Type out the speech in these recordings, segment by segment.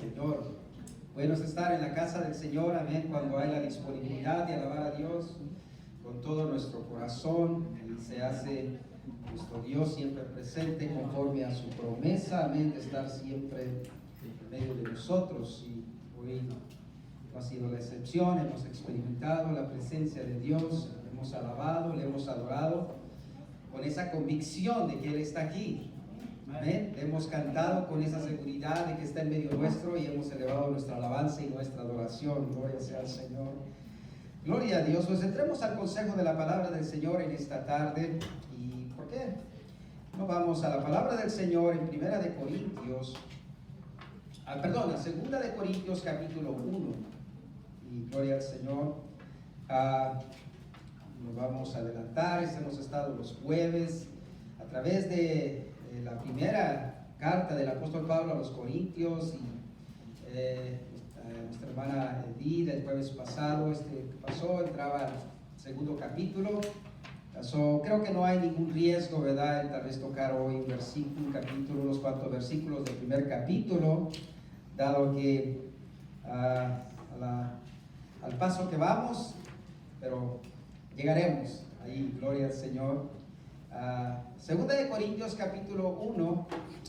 Señor. Bueno es estar en la casa del Señor, amén, cuando hay la disponibilidad de alabar a Dios con todo nuestro corazón y se hace nuestro Dios siempre presente conforme a su promesa, amén, de estar siempre en medio de nosotros. Y hoy no ha sido la excepción, hemos experimentado la presencia de Dios, hemos alabado, le hemos adorado con esa convicción de que Él está aquí. Amén. Hemos cantado con esa seguridad de que está en medio nuestro y hemos elevado nuestra alabanza y nuestra adoración. Gloria sea al Señor. Gloria a Dios. Pues entremos al consejo de la palabra del Señor en esta tarde. ¿Y por qué? No vamos a la palabra del Señor en Primera de Corintios. Segunda de Corintios capítulo 1. Y gloria al Señor. Nos vamos a adelantar. Hemos estado los jueves a través de la primera carta del apóstol Pablo a los Corintios y nuestra hermana Edith el jueves pasado entraba al segundo capítulo. Creo que no hay ningún riesgo, ¿verdad?, en tal vez tocar hoy unos cuantos versículos del primer capítulo, dado que al paso que vamos, pero llegaremos ahí, gloria al Señor. Segunda de Corintios capítulo 1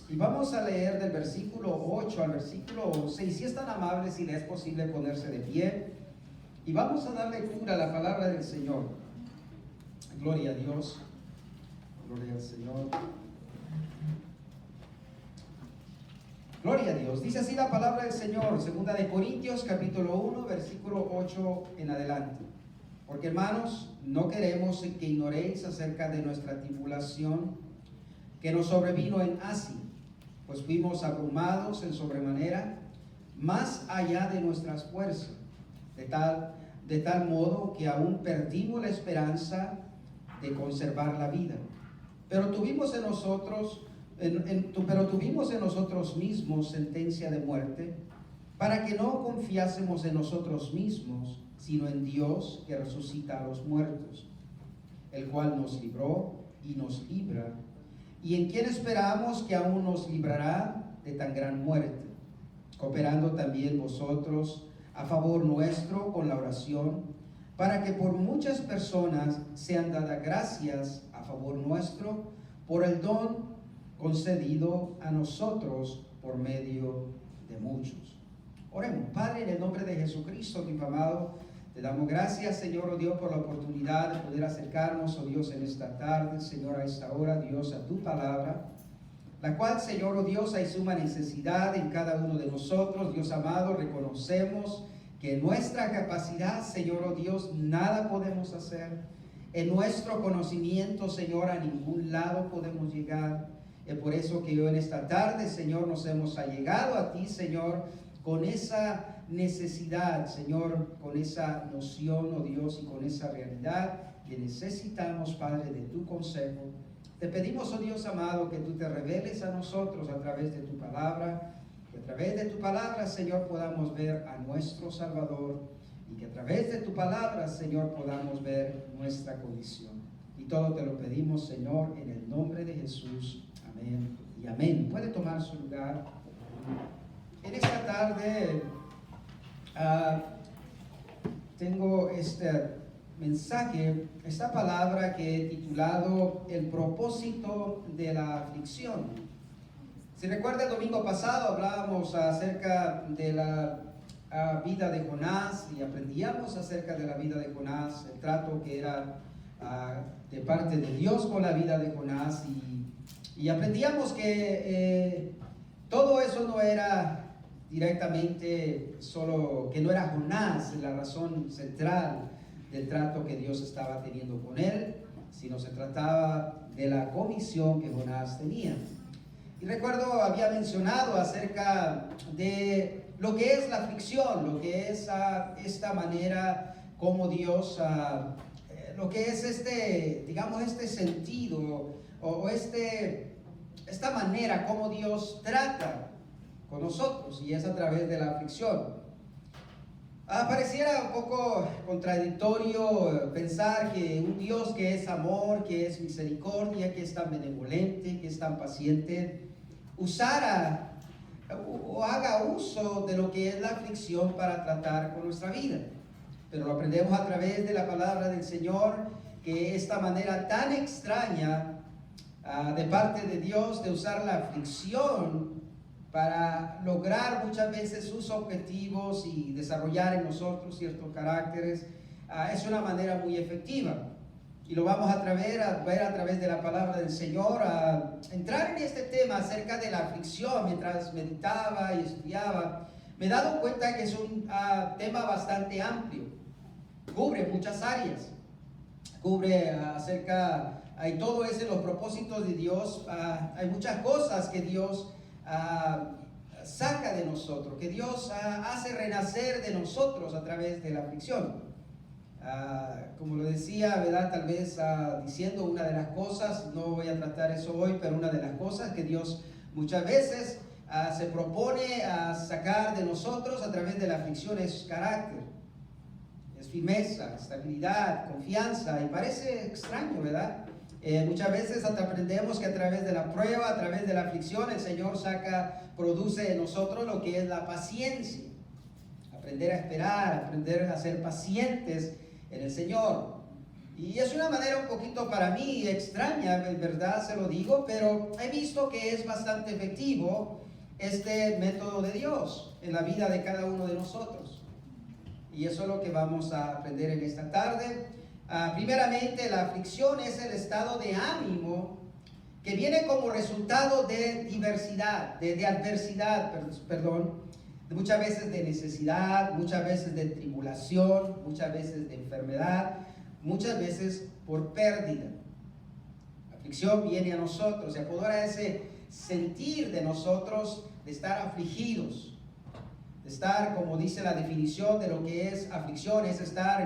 y vamos a leer del versículo 8 al versículo 11 y si es tan amable, si le es posible ponerse de pie y vamos a dar lectura a la palabra del Señor. Gloria a Dios, gloria al Señor, gloria a Dios. Dice así la palabra del Señor, segunda de Corintios capítulo 1 versículo 8 en adelante. Porque hermanos, no queremos que ignoréis acerca de nuestra tribulación que nos sobrevino en Asia, pues fuimos abrumados en sobremanera, más allá de nuestras fuerzas, de tal modo que aún perdimos la esperanza de conservar la vida. Pero tuvimos en nosotros mismos sentencia de muerte, para que no confiásemos en nosotros mismos, sino en Dios que resucita a los muertos, el cual nos libró y nos libra, y en quien esperamos que aún nos librará de tan gran muerte, cooperando también vosotros a favor nuestro con la oración, para que por muchas personas sean dadas gracias a favor nuestro por el don concedido a nosotros por medio de muchos. Oremos. Padre, en el nombre de Jesucristo, tu amado, te damos gracias, Señor, oh Dios, por la oportunidad de poder acercarnos, oh Dios, en esta tarde, Señor, a esta hora, Dios, a tu palabra, la cual, Señor, oh Dios, hay suma necesidad en cada uno de nosotros. Dios amado, reconocemos que en nuestra capacidad, Señor, oh Dios, nada podemos hacer. En nuestro conocimiento, Señor, a ningún lado podemos llegar. Es por eso que yo en esta tarde, Señor, nos hemos allegado a ti, Señor, con esa necesidad, Señor, con esa noción, oh Dios, y con esa realidad que necesitamos, Padre, de tu consejo. Te pedimos, oh Dios amado, que tú te reveles a nosotros a través de tu palabra, que a través de tu palabra, Señor, podamos ver a nuestro Salvador y que a través de tu palabra, Señor, podamos ver nuestra condición. Y todo te lo pedimos, Señor, en el nombre de Jesús. Amén y amén. Puede tomar su lugar. En esta tarde tengo este mensaje, esta palabra que he titulado El propósito de la aflicción. Si recuerda, el domingo pasado hablábamos acerca de la vida de Jonás y aprendíamos acerca de la vida de Jonás, el trato que era de parte de Dios con la vida de Jonás y aprendíamos que todo eso no era directamente solo, que no era Jonás la razón central del trato que Dios estaba teniendo con él, sino se trataba de la comisión que Jonás tenía. Y recuerdo, había mencionado acerca de lo que es la aflicción, lo que es esta manera como Dios, lo que es este sentido o esta manera como Dios trata con nosotros, y es a través de la aflicción. Pareciera un poco contradictorio pensar que un Dios que es amor, que es misericordia, que es tan benevolente, que es tan paciente, usara o haga uso de lo que es la aflicción para tratar con nuestra vida. Pero lo aprendemos a través de la palabra del Señor, que esta manera tan extraña de parte de Dios de usar la aflicción para lograr muchas veces sus objetivos y desarrollar en nosotros ciertos caracteres, es una manera muy efectiva. Y lo vamos a ver a través de la palabra del Señor, a entrar en este tema acerca de la aflicción. Mientras meditaba y estudiaba, me he dado cuenta que es un tema bastante amplio, cubre muchas áreas, cubre acerca, hay todo eso, los propósitos de Dios, hay muchas cosas que Dios saca de nosotros, que Dios hace renacer de nosotros a través de la aflicción. Como lo decía, ¿verdad? Tal vez diciendo una de las cosas, no voy a tratar eso hoy, pero una de las cosas que Dios muchas veces se propone sacar de nosotros a través de la aflicción es carácter, es firmeza, estabilidad, confianza, y parece extraño, ¿verdad? Muchas veces hasta aprendemos que a través de la prueba, a través de la aflicción, el Señor produce en nosotros lo que es la paciencia. Aprender a esperar, aprender a ser pacientes en el Señor. Y es una manera un poquito para mí extraña, en verdad se lo digo, pero he visto que es bastante efectivo este método de Dios en la vida de cada uno de nosotros. Y eso es lo que vamos a aprender en esta tarde. Primeramente, la aflicción es el estado de ánimo que viene como resultado de diversidad, de adversidad, muchas veces de necesidad, muchas veces de tribulación, muchas veces de enfermedad, muchas veces por pérdida. La aflicción viene a nosotros, se apodera ese sentir de nosotros de estar afligidos, de estar, como dice la definición de lo que es aflicción, es estar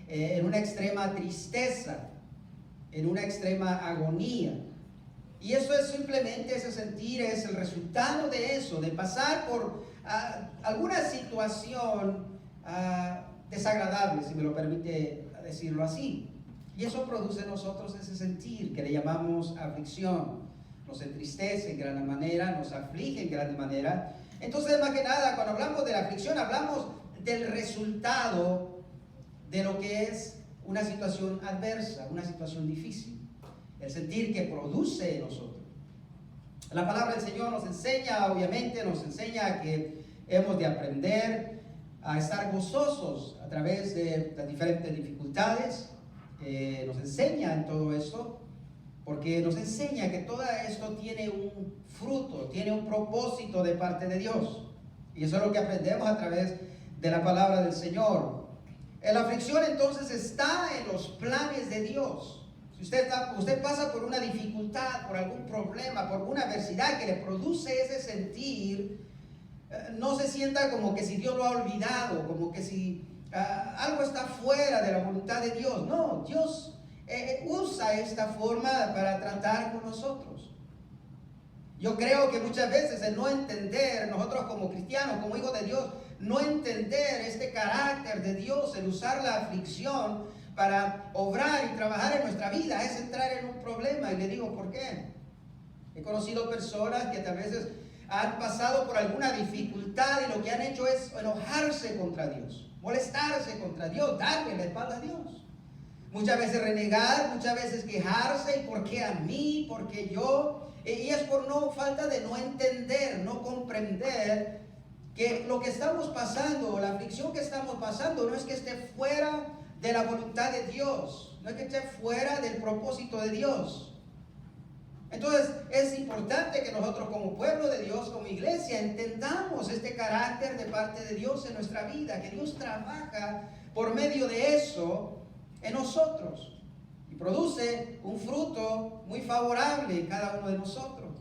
en una extrema tristeza, en una extrema agonía. Y eso es simplemente, ese sentir es el resultado de eso, de pasar por alguna situación desagradable, si me lo permite decirlo así. Y eso produce en nosotros ese sentir que le llamamos aflicción. Nos entristece en gran manera, nos aflige en gran manera. Entonces, más que nada, cuando hablamos de la aflicción, hablamos del resultado de lo que es una situación adversa, una situación difícil. El sentir que produce en nosotros. La palabra del Señor nos enseña, obviamente, nos enseña que hemos de aprender a estar gozosos a través de las diferentes dificultades. Nos enseña en todo esto, porque nos enseña que todo esto tiene un fruto, tiene un propósito de parte de Dios. Y eso es lo que aprendemos a través de la palabra del Señor. La aflicción entonces está en los planes de Dios. Si usted pasa por una dificultad, por algún problema, por una adversidad que le produce ese sentir, no se sienta como que si Dios lo ha olvidado, como que si algo está fuera de la voluntad de Dios. No, Dios usa esta forma para tratar con nosotros. Yo creo que muchas veces el no entender, nosotros como cristianos, como hijos de Dios, no entender este carácter de Dios, el usar la aflicción para obrar y trabajar en nuestra vida, es entrar en un problema. Y le digo, ¿por qué? He conocido personas que a veces han pasado por alguna dificultad y lo que han hecho es enojarse contra Dios, molestarse contra Dios, darle la espalda a Dios. Muchas veces renegar, muchas veces quejarse, ¿y por qué a mí? ¿Por qué yo? Y es por falta de no entender, no comprender que lo que estamos pasando, la aflicción que estamos pasando, no es que esté fuera de la voluntad de Dios, no es que esté fuera del propósito de Dios. Entonces es importante que nosotros como pueblo de Dios, como iglesia, entendamos este carácter de parte de Dios en nuestra vida, que Dios trabaja por medio de eso en nosotros y produce un fruto muy favorable en cada uno de nosotros.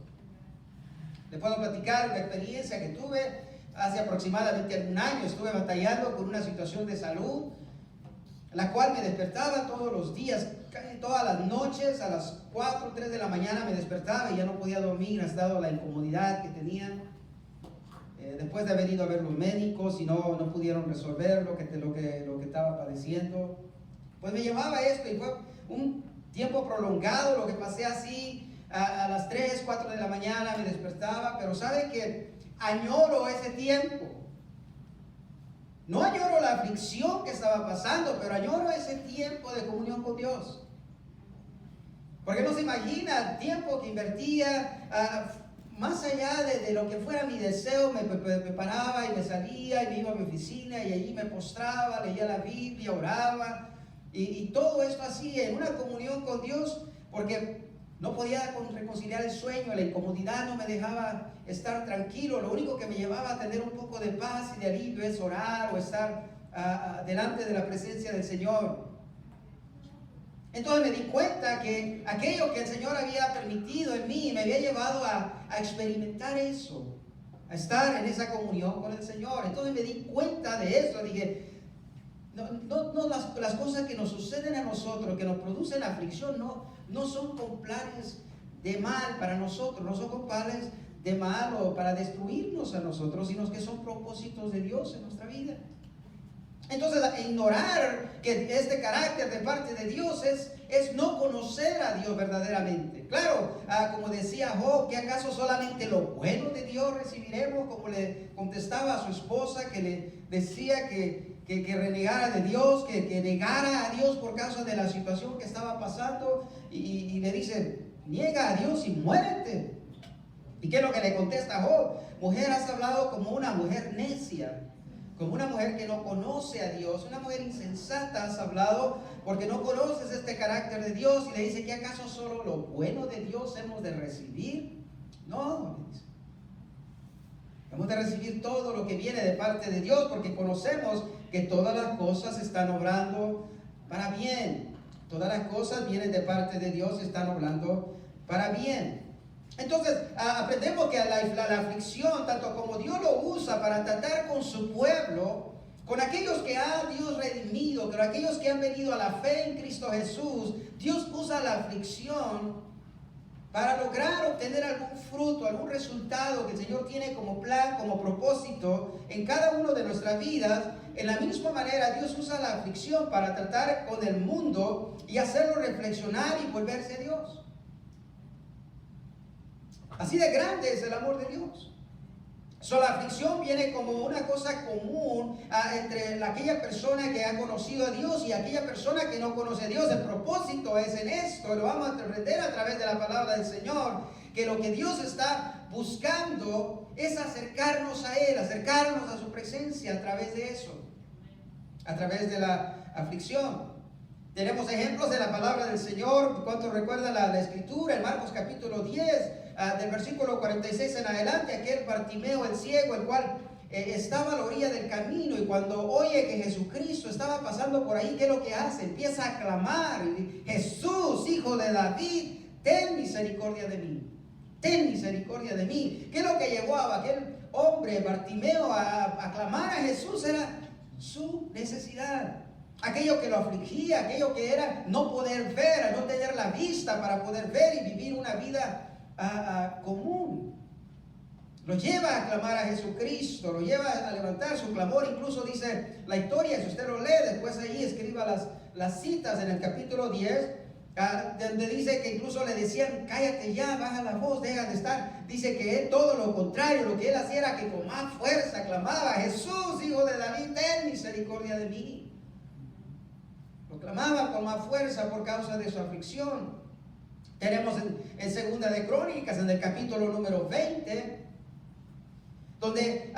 Les puedo platicar una experiencia que tuve hace aproximadamente un año. Estuve batallando con una situación de salud, la cual me despertaba todos los días, casi todas las noches, a las 4 o 3 de la mañana me despertaba y ya no podía dormir, dado la incomodidad que tenía. Después de haber ido a ver los médicos y no pudieron resolver lo que estaba padeciendo, pues me llevaba esto y fue un tiempo prolongado lo que pasé así, a las 3, 4 de la mañana me despertaba, pero sabe que añoro ese tiempo. No añoro la aflicción que estaba pasando, pero añoro ese tiempo de comunión con Dios. Porque no se imagina el tiempo que invertía, más allá de lo que fuera mi deseo. Me preparaba y me salía y me iba a mi oficina y allí me postraba, leía la Biblia, oraba y todo esto así en una comunión con Dios, porque no podía reconciliar el sueño, la incomodidad no me dejaba estar tranquilo. Lo único que me llevaba a tener un poco de paz y de alivio es orar o estar delante de la presencia del Señor. Entonces me di cuenta que aquello que el Señor había permitido en mí me había llevado a experimentar eso, a estar en esa comunión con el Señor. Entonces me di cuenta de eso. Dije, las cosas que nos suceden a nosotros, que nos producen aflicción, no son con planes de mal para nosotros, no son con planes de mal o para destruirnos a nosotros, sino que son propósitos de Dios en nuestra vida. Entonces, ignorar que este carácter de parte de Dios es no conocer a Dios verdaderamente. Claro, como decía Job, ¿que acaso solamente lo bueno de Dios recibiremos? Como le contestaba a su esposa, que le decía que renegara de Dios, que negara a Dios por causa de la situación que estaba pasando, y le dice, niega a Dios y muérete. ¿Y qué es lo que le contesta Job? Mujer, has hablado como una mujer necia, como una mujer que no conoce a Dios, una mujer insensata has hablado porque no conoces este carácter de Dios. Y le dice, ¿que acaso solo lo bueno de Dios hemos de recibir? No, le dice. Hemos de recibir todo lo que viene de parte de Dios, porque conocemos que todas las cosas están obrando para bien. Todas las cosas vienen de parte de Dios y están obrando para bien. Entonces, aprendemos que la aflicción, tanto como Dios lo usa para tratar con su pueblo, con aquellos que ha Dios redimido, con aquellos que han venido a la fe en Cristo Jesús, Dios usa la aflicción para lograr obtener algún fruto, algún resultado que el Señor tiene como plan, como propósito en cada uno de nuestras vidas. En la misma manera, Dios usa la aflicción para tratar con el mundo y hacerlo reflexionar y volverse a Dios. Así de grande es el amor de Dios. La aflicción viene como una cosa común entre aquella persona que ha conocido a Dios y aquella persona que no conoce a Dios. El propósito es en esto, lo vamos a aprender a través de la palabra del Señor, que lo que Dios está buscando es acercarnos a Él, acercarnos a su presencia a través de eso, a través de la aflicción. Tenemos ejemplos de la palabra del Señor. ¿Cuántos recuerdan la escritura? En Marcos capítulo 10, del versículo 46 en adelante, aquel Bartimeo el ciego, el cual estaba a la orilla del camino, y cuando oye que Jesucristo estaba pasando por ahí, ¿qué es lo que hace? Empieza a clamar: Jesús, hijo de David, ten misericordia de mí, ten misericordia de mí. ¿Qué es lo que llevó a aquel hombre Bartimeo a clamar a Jesús? Era su necesidad. Aquello que lo afligía, aquello que era no poder ver, no tener la vista para poder ver y vivir una vida común. Lo lleva a clamar a Jesucristo, lo lleva a levantar su clamor. Incluso dice la historia, si usted lo lee, después ahí escriba las citas en el capítulo 10, donde dice que incluso le decían: cállate ya, baja la voz, deja de estar. Dice que él, todo lo contrario, lo que él hacía era que con más fuerza clamaba: Jesús, hijo de David, ten misericordia de mí. Lo clamaba con más fuerza por causa de su aflicción. Tenemos en Segunda de Crónicas, en el capítulo número 20, donde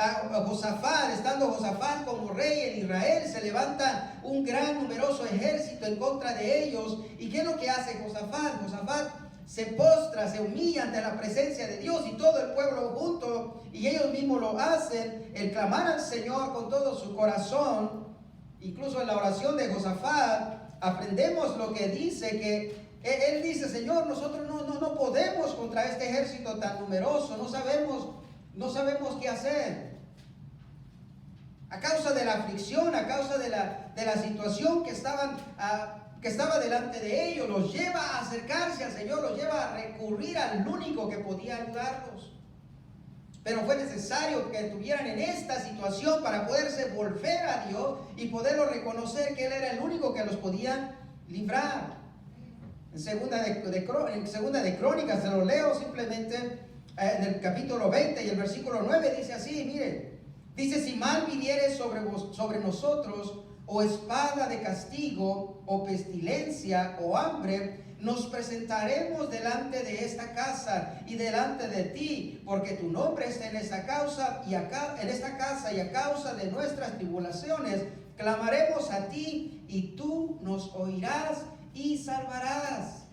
Josafat, estando Josafat como rey en Israel, se levanta un gran numeroso ejército en contra de ellos. ¿Y qué es lo que hace Josafat? Josafat se postra, se humilla ante la presencia de Dios, y todo el pueblo junto, y ellos mismos lo hacen, el clamar al Señor con todo su corazón. Incluso en la oración de Josafat aprendemos lo que dice, que él dice: Señor, nosotros no podemos contra este ejército tan numeroso, no sabemos qué hacer. A causa de la aflicción, a causa de la situación que estaba delante de ellos, los lleva a acercarse al Señor, los lleva a recurrir al único que podía ayudarlos. Pero fue necesario que estuvieran en esta situación para poderse volver a Dios y poderlo reconocer que Él era el único que los podía librar. En segunda de Crónicas, se lo leo simplemente en el capítulo 20 y el versículo 9 dice así, mire, dice, si mal viniere sobre nosotros, o espada de castigo, o pestilencia, o hambre, nos presentaremos delante de esta casa y delante de ti, porque tu nombre está en esta causa y en esta casa, y a causa de nuestras tribulaciones clamaremos a ti y tú nos oirás y salvarás.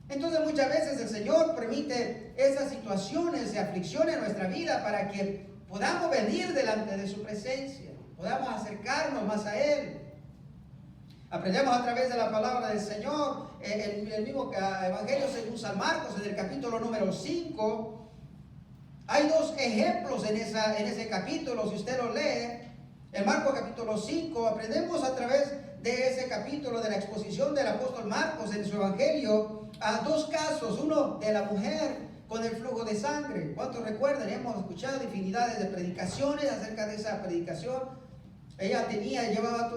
Entonces muchas veces el Señor permite esas situaciones de aflicción en nuestra vida para que podamos venir delante de su presencia, podamos acercarnos más a Él. Aprendemos a través de la palabra del Señor, en el mismo Evangelio según San Marcos, en el capítulo número 5. Hay dos ejemplos en ese capítulo, si usted lo lee. En Marcos capítulo 5, aprendemos a través de ese capítulo de la exposición del apóstol Marcos en su Evangelio a dos casos. Uno de la mujer con el flujo de sangre. ¿Cuántos recuerdan? Hemos escuchado infinidades de predicaciones acerca de esa predicación. Ella llevaba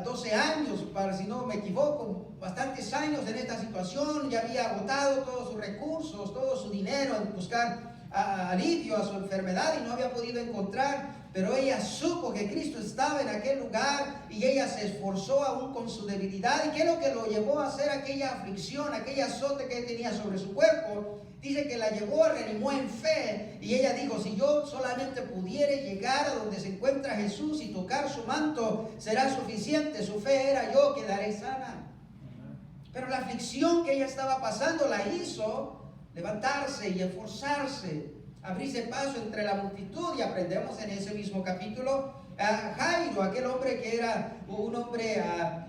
12 años, si no me equivoco, bastantes años en esta situación. Ya había agotado todos sus recursos, todo su dinero en buscar alivio a su enfermedad y no había podido encontrar. Pero ella supo que Cristo estaba en aquel lugar y ella se esforzó aún con su debilidad. ¿Y qué es lo que lo llevó a hacer aquella aflicción, aquel azote que tenía sobre su cuerpo? Dice que la llevó, reanimó en fe, y ella dijo, si yo solamente pudiera llegar a donde se encuentra Jesús y tocar su manto, será suficiente. Su fe era, yo quedaré sana. Pero la aflicción que ella estaba pasando la hizo levantarse y esforzarse, abrirse paso entre la multitud. Y aprendemos en ese mismo capítulo a Jairo, aquel hombre que era un hombre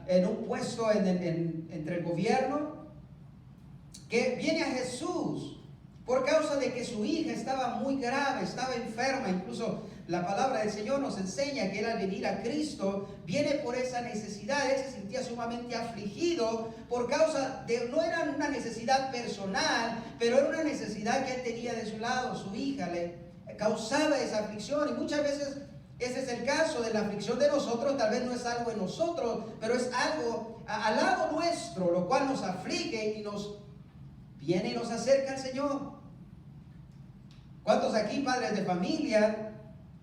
en un puesto entre el gobierno, que viene a Jesús por causa de que su hija estaba muy grave, estaba enferma. Incluso la palabra del Señor nos enseña que él, al venir a Cristo, viene por esa necesidad. Él se sentía sumamente afligido por causa de, no era una necesidad personal, pero era una necesidad que él tenía de su lado. Su hija le causaba esa aflicción, y muchas veces ese es el caso de la aflicción de nosotros. Tal vez no es algo en nosotros, pero es algo al lado nuestro, lo cual nos aflige y nos viene y nos acerca al Señor. ¿Cuántos aquí, padres de familia,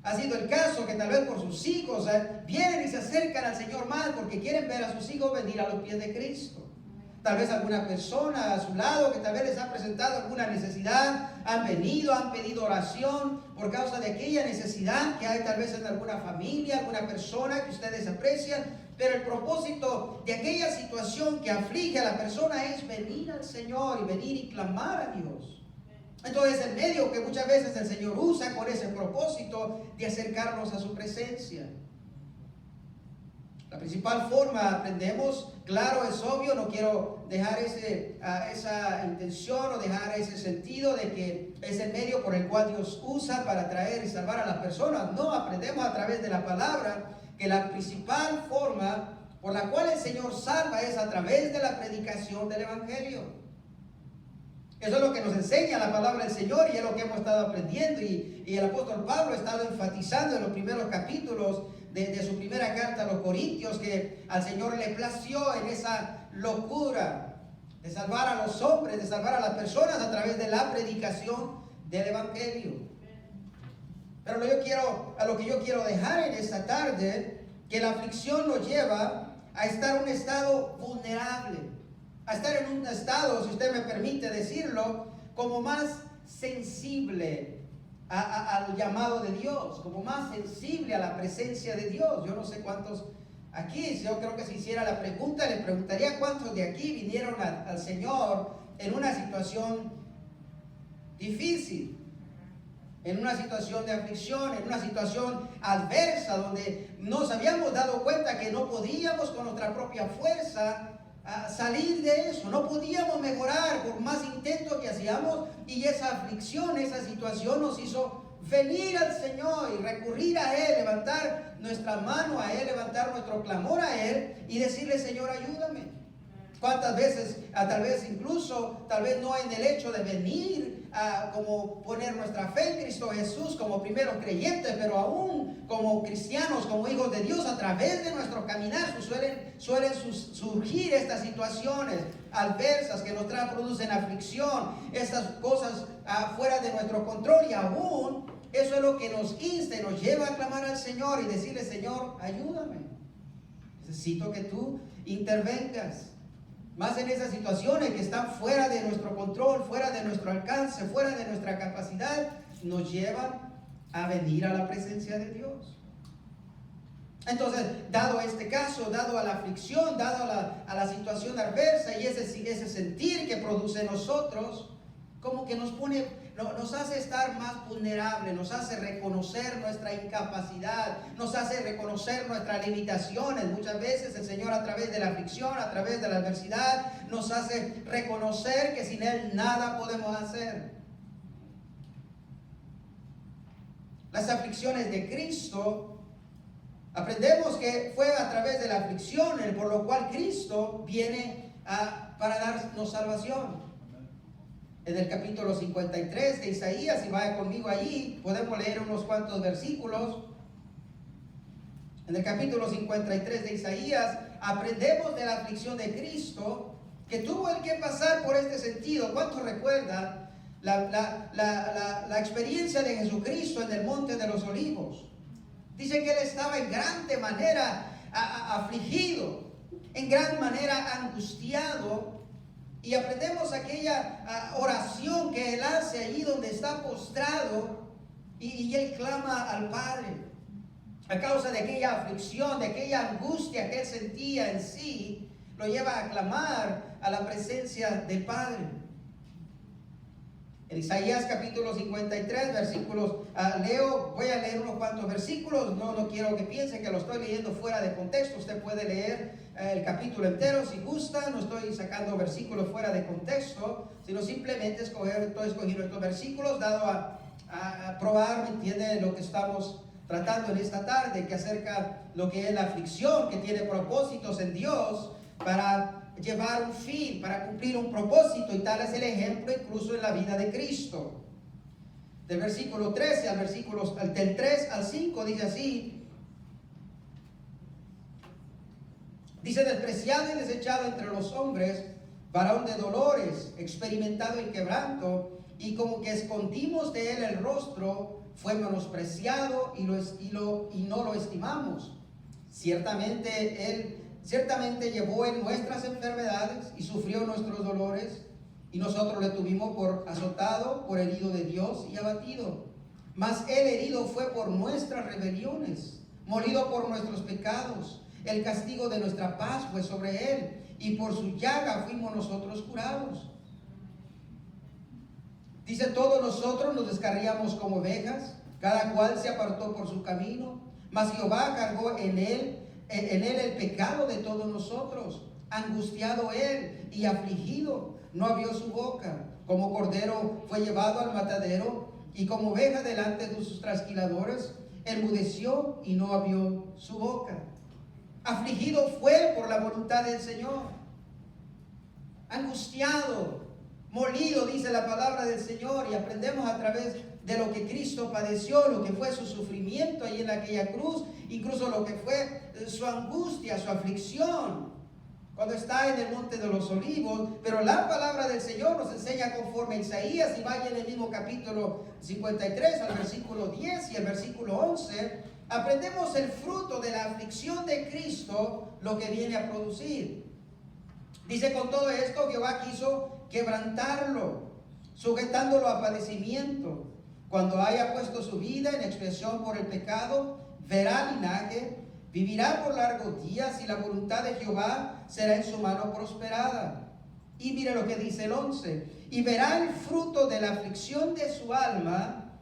ha sido el caso que tal vez por sus hijos vienen y se acercan al Señor más porque quieren ver a sus hijos venir a los pies de Cristo? Tal vez alguna persona a su lado que tal vez les ha presentado alguna necesidad, han venido, han pedido oración por causa de aquella necesidad que hay tal vez en alguna familia, alguna persona que ustedes aprecian. Pero el propósito de aquella situación que aflige a la persona es venir al Señor y venir y clamar a Dios. Entonces, el medio que muchas veces el Señor usa con ese propósito de acercarnos a su presencia. La principal forma, aprendemos, claro, es obvio, no quiero dejar esa intención o dejar ese sentido de que es el medio por el cual Dios usa para traer y salvar a las personas. No, aprendemos a través de la palabra que la principal forma por la cual el Señor salva es a través de la predicación del Evangelio. Eso es lo que nos enseña la palabra del Señor y es lo que hemos estado aprendiendo. Y el apóstol Pablo ha estado enfatizando en los primeros capítulos de su primera carta a los Corintios que al Señor le plació en esa locura de salvar a los hombres, de salvar a las personas a través de la predicación del Evangelio. Pero lo que yo quiero dejar en esta tarde, que la aflicción nos lleva a estar en un estado vulnerable, a estar en un estado, si usted me permite decirlo, como más sensible al llamado de Dios, como más sensible a la presencia de Dios. Yo no sé cuántos aquí, yo creo que si hiciera la pregunta, le preguntaría cuántos de aquí vinieron al Señor en una situación difícil, en una situación de aflicción, en una situación adversa, donde nos habíamos dado cuenta que no podíamos con nuestra propia fuerza salir de eso, no podíamos mejorar por más intentos que hacíamos, y esa aflicción, esa situación nos hizo venir al Señor y recurrir a Él, levantar nuestra mano a Él, levantar nuestro clamor a Él y decirle: Señor, ayúdame. ¿Cuántas veces, tal vez no en el hecho de venir como poner nuestra fe en Cristo Jesús como primeros creyentes, pero aún como cristianos, como hijos de Dios, a través de nuestro caminar suelen surgir estas situaciones adversas que nos producen aflicción, estas cosas fuera de nuestro control, y aún eso es lo que nos insta y nos lleva a clamar al Señor y decirle: Señor, ayúdame, necesito que tú intervengas. Más en esas situaciones que están fuera de nuestro control, fuera de nuestro alcance, fuera de nuestra capacidad, nos llevan a venir a la presencia de Dios. Entonces, dado este caso, dado a la aflicción, dado a la situación adversa y ese sentir que produce en nosotros, como que nos hace estar más vulnerables, nos hace reconocer nuestra incapacidad, nos hace reconocer nuestras limitaciones. Muchas veces el Señor, a través de la aflicción, a través de la adversidad, nos hace reconocer que sin Él nada podemos hacer. Las aflicciones de Cristo, aprendemos que fue a través de la aflicción por lo cual Cristo viene para darnos salvación. En el capítulo 53 de Isaías, si vaya conmigo allí, podemos leer unos cuantos versículos. En el capítulo 53 de Isaías, aprendemos de la aflicción de Cristo, que tuvo el que pasar por este sentido. ¿Cuántos recuerdan la experiencia de Jesucristo en el Monte de los Olivos? Dice que Él estaba en grande manera afligido, en gran manera angustiado. Y aprendemos aquella oración que Él hace allí donde está postrado y Él clama al Padre. A causa de aquella aflicción, de aquella angustia que Él sentía en sí, lo lleva a clamar a la presencia del Padre. En Isaías capítulo 53, versículos, voy a leer unos cuantos versículos, no quiero que piense que lo estoy leyendo fuera de contexto. Usted puede leer el capítulo entero si gusta, no estoy sacando versículos fuera de contexto, sino simplemente estoy escogiendo estos versículos dado a probar, ¿me entiende?, lo que estamos tratando en esta tarde, que acerca lo que es la aflicción, que tiene propósitos en Dios para llevar un fin, para cumplir un propósito, y tal es el ejemplo incluso en la vida de Cristo. Del versículo 13 del 3 al 5 dice así: dice: despreciado y desechado entre los hombres, varón de dolores, experimentado en quebranto, y como que escondimos de él el rostro, fue menospreciado y no lo estimamos. Ciertamente llevó en nuestras enfermedades y sufrió nuestros dolores, y nosotros le tuvimos por azotado, por herido de Dios y abatido. Mas Él herido fue por nuestras rebeliones, molido por nuestros pecados. El castigo de nuestra paz fue sobre Él, y por su llaga fuimos nosotros curados. Dice: todos nosotros nos descarriamos como ovejas, cada cual se apartó por su camino, mas Jehová cargó en él el pecado de todos nosotros. Angustiado Él y afligido, no abrió su boca. Como cordero fue llevado al matadero, y como oveja delante de sus trasquiladores, enmudeció y no abrió su boca. Afligido fue por la voluntad del Señor. Angustiado, molido, dice la palabra del Señor, y aprendemos a través de lo que Cristo padeció, lo que fue su sufrimiento ahí en aquella cruz, incluso lo que fue su angustia, su aflicción, cuando está en el Monte de los Olivos. Pero la palabra del Señor nos enseña conforme a Isaías, y vaya en el mismo capítulo 53 al versículo 10 y el versículo 11, aprendemos el fruto de la aflicción de Cristo, lo que viene a producir. Dice: con todo esto Jehová quiso quebrantarlo, sujetándolo a padecimiento. Cuando haya puesto su vida en expiación por el pecado, verá linaje, vivirá por largos días, y la voluntad de Jehová será en su mano prosperada. Y mire lo que dice el 11: y verá el fruto de la aflicción de su alma,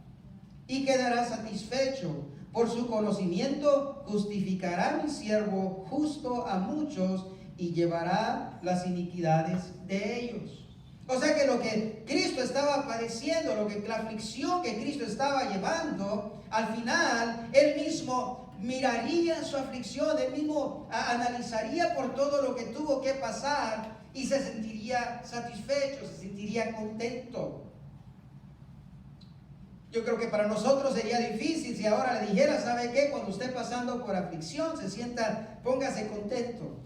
y quedará satisfecho. Por su conocimiento justificará mi siervo justo a muchos, y llevará las iniquidades de ellos. O sea que lo que Cristo estaba padeciendo, la aflicción que Cristo estaba llevando, al final Él mismo miraría su aflicción, Él mismo analizaría por todo lo que tuvo que pasar, y se sentiría satisfecho, se sentiría contento. Yo creo que para nosotros sería difícil si ahora le dijera, ¿sabe qué? Cuando esté pasando por aflicción, se sienta, póngase contento,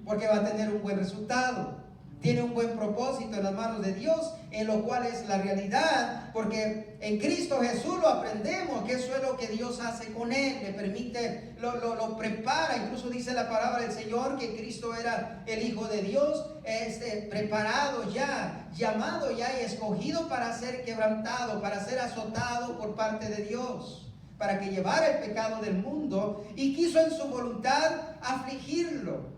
porque va a tener un buen resultado. Tiene un buen propósito en las manos de Dios, en lo cual es la realidad, porque en Cristo Jesús lo aprendemos, que eso es lo que Dios hace con él, le permite, lo prepara. Incluso dice la palabra del Señor que Cristo era el Hijo de Dios, preparado ya, llamado ya y escogido para ser quebrantado, para ser azotado por parte de Dios, para que llevara el pecado del mundo, y quiso en su voluntad afligirlo.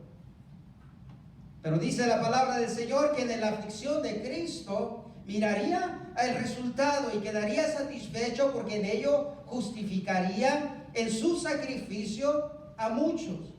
Pero dice la palabra del Señor que en la aflicción de Cristo miraría el resultado y quedaría satisfecho, porque en ello justificaría en su sacrificio a muchos.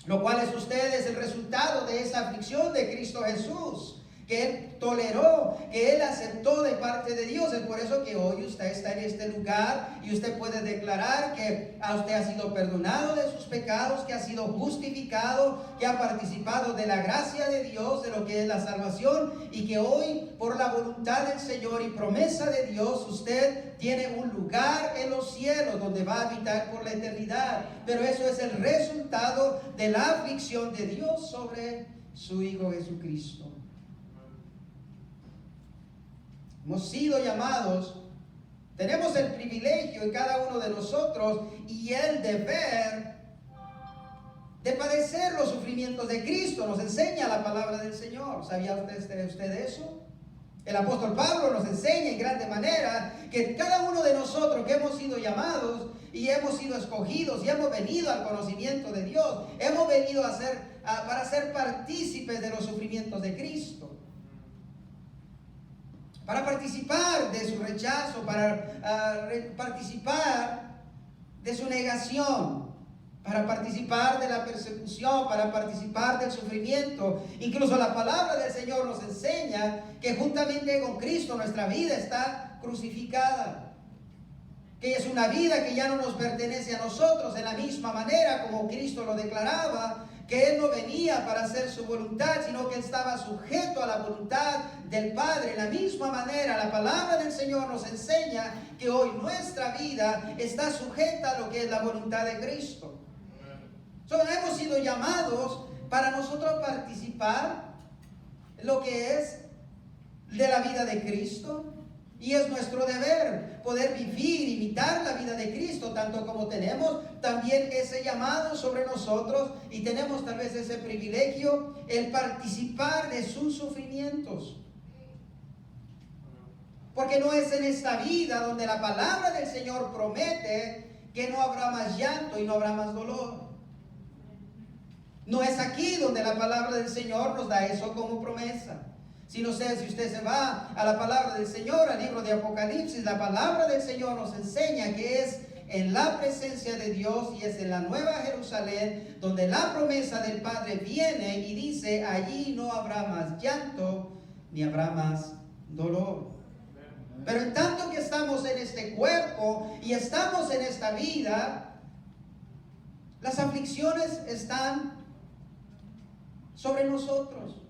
Lo cual es ustedes el resultado de esa aflicción de Cristo Jesús, que Él toleró, que Él aceptó de parte de Dios. Es por eso que hoy usted está en este lugar y usted puede declarar que a usted ha sido perdonado de sus pecados, que ha sido justificado, que ha participado de la gracia de Dios, de lo que es la salvación, y que hoy, por la voluntad del Señor y promesa de Dios, usted tiene un lugar en los cielos donde va a habitar por la eternidad. Pero eso es el resultado de la aflicción de Dios sobre su Hijo Jesucristo. Hemos sido llamados, tenemos el privilegio en cada uno de nosotros y el deber de padecer los sufrimientos de Cristo. Nos enseña la palabra del Señor. ¿Sabía usted eso? El apóstol Pablo nos enseña en grande manera que cada uno de nosotros que hemos sido llamados y hemos sido escogidos y hemos venido al conocimiento de Dios, hemos venido para ser partícipes de los sufrimientos de Cristo, para participar de su rechazo, para participar de su negación, para participar de la persecución, para participar del sufrimiento. Incluso la palabra del Señor nos enseña que juntamente con Cristo nuestra vida está crucificada, que es una vida que ya no nos pertenece a nosotros, en la misma manera como Cristo lo declaraba, que Él no venía para hacer su voluntad, sino que estaba sujeto a la voluntad del Padre. En la misma manera, la palabra del Señor nos enseña que hoy nuestra vida está sujeta a lo que es la voluntad de Cristo. Hemos sido llamados para nosotros participar en lo que es de la vida de Cristo. Y es nuestro deber poder vivir, imitar la vida de Cristo, tanto como tenemos también ese llamado sobre nosotros y tenemos tal vez ese privilegio, el participar de sus sufrimientos. Porque no es en esta vida donde la palabra del Señor promete que no habrá más llanto y no habrá más dolor. No es aquí donde la palabra del Señor nos da eso como promesa. Si usted se va a la palabra del Señor, al libro de Apocalipsis, la palabra del Señor nos enseña que es en la presencia de Dios y es en la Nueva Jerusalén donde la promesa del Padre viene y dice: allí no habrá más llanto ni habrá más dolor. Pero en tanto que estamos en este cuerpo y estamos en esta vida, las aflicciones están sobre nosotros.